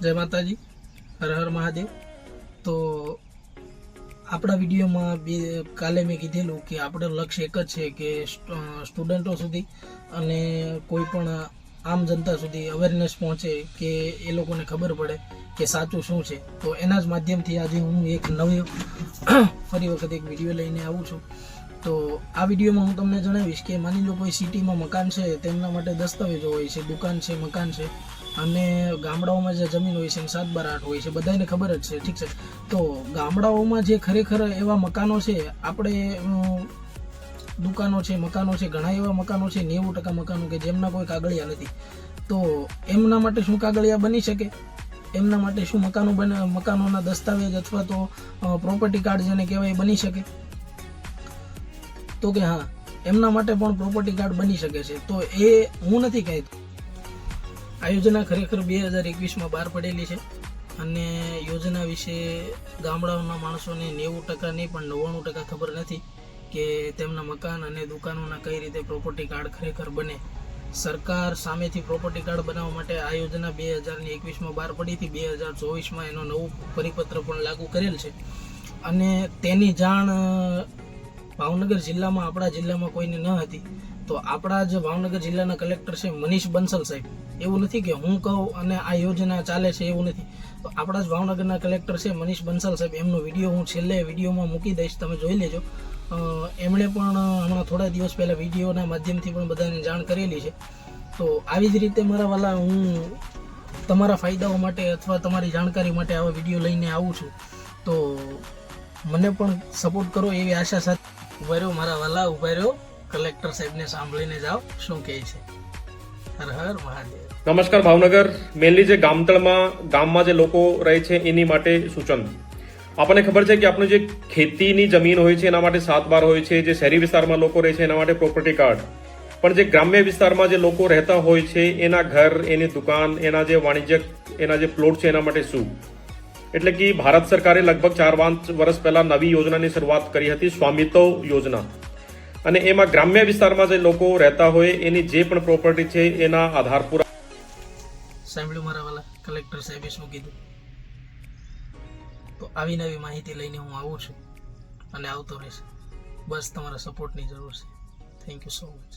જય માતાજી, હર હર મહાદેવ। તો આપણા વિડીયોમાં કાલે મેં કીધેલું કે આપણું લક્ષ્ય એક જ છે કે સ્ટુડન્ટો સુધી અને કોઈ પણ આમ જનતા સુધી અવેરનેસ પહોંચે, કે એ લોકોને ખબર પડે કે સાચું શું છે। તો એના જ માધ્યમથી આજે હું એક નવી ફરી વખત એક વિડીયો લઈને આવું છું। તો આ વિડીયોમાં હું તમને જણાવીશ કે માની લો કોઈ સિટીમાં મકાન છે, તેમના માટે દસ્તાવેજો હોય છે, દુકાન છે, મકાન છે, અને ગામડાઓમાં જે જમીન હોય છે 7/8 હોય છે, બધાને ખબર જ છે, ઠીક છે। તો ગામડાઓમાં જે ખરેખર એવા મકાનો છે, આપણે દુકાનો છે, મકાનો છે, ઘણા એવા મકાનો છે 90% મકાનો કે જેમના કોઈ કાગળિયા નથી। તો એમના માટે શું કાગળિયા બની શકે? એમના માટે શું મકાનોના દસ્તાવેજ અથવા તો પ્રોપર્ટી કાર્ડ જેને કહેવાય બની શકે? તો કે હા, એમના માટે પણ પ્રોપર્ટી કાર્ડ બની શકે છે। તો એ હું નથી કહેતો, આ યોજના ખરેખર 2021માં બહાર પડેલી છે અને યોજના વિશે ગામડાઓના માણસોને 90% નહીં પણ 99% ખબર નથી કે તેમના મકાન અને દુકાનોના કઈ રીતે પ્રોપર્ટી કાર્ડ ખરેખર બને। સરકાર સામેથી પ્રોપર્ટી કાર્ડ બનાવવા માટે આ યોજના 2021માં બહાર પડી હતી। 2024માં એનો નવો પરિપત્ર પણ લાગુ કરેલ છે અને તેની જાણ ભાવનગર જિલ્લામાં, આપણા જિલ્લામાં કોઈને ન હતી। તો આપણા જે ભાવનગર જિલ્લાના કલેક્ટર છે મનીષ બંસલ સાહેબ, એવું નથી કે હું કહું અને આ યોજના ચાલે છે એવું નથી। તો આપણા જ ભાવનગરના કલેક્ટર છે મનીષ બંસલ સાહેબ, એમનો વિડીયો હું છેલ્લે વિડીયોમાં મૂકી દઈશ, તમે જોઈ લેજો। એમણે પણ હમણાં થોડા દિવસ પહેલાં વિડીયોના માધ્યમથી પણ બધાને જાણ કરેલી છે। તો આવી જ રીતે મારા વાલા, હું તમારા ફાયદાઓ માટે અથવા તમારી જાણકારી માટે આવા વિડીયો લઈને આવું છું। તો મને પણ સપોર્ટ કરો એવી આશા સાથે ઉભા રહ્યો મારા વાલા, ઉભા રહ્યો, કલેક્ટર સાહેબને સાંભળીને જાઓ શું કહે છે। હર હર મહાદેવ। નમસ્કાર ભાવનગર, મેનલી જે ગામમાં જે લોકો રહે છે એની માટે સૂચન। આપણને ખબર છે કે આપણું જે ખેતીની જમીન હોય છે એના માટે 7/12 હોય છે, જે શહેરી વિસ્તારમાં લોકો રહે છે એના માટે પ્રોપર્ટી કાર્ડ, પણ જે ગ્રામ્ય વિસ્તારમાં જે લોકો રહેતા હોય છે એના ઘર, એની દુકાન, એના જે વાણિજ્યક, એના જે પ્લોટ છે એના માટે શું? એટલે કે ભારત સરકારે લગભગ 4-5 વર્ષ પહેલા નવી યોજનાની શરૂઆત કરી હતી, સ્વામિત્વ યોજના। અને એમાં ગ્રામ્ય વિસ્તારમાં જે લોકો રહેતા હોય એની જે પણ પ્રોપર્ટી છે એના આધાર પુરા સાંભળ્યું મારા વાલા, કલેક્ટર સાહેબે શું કીધું? તો આવી નવી માહિતી લઈને હું આવું છું અને આવતો રહેશે। બસ તમારા સપોર્ટની જરૂર છે। Thank you so much.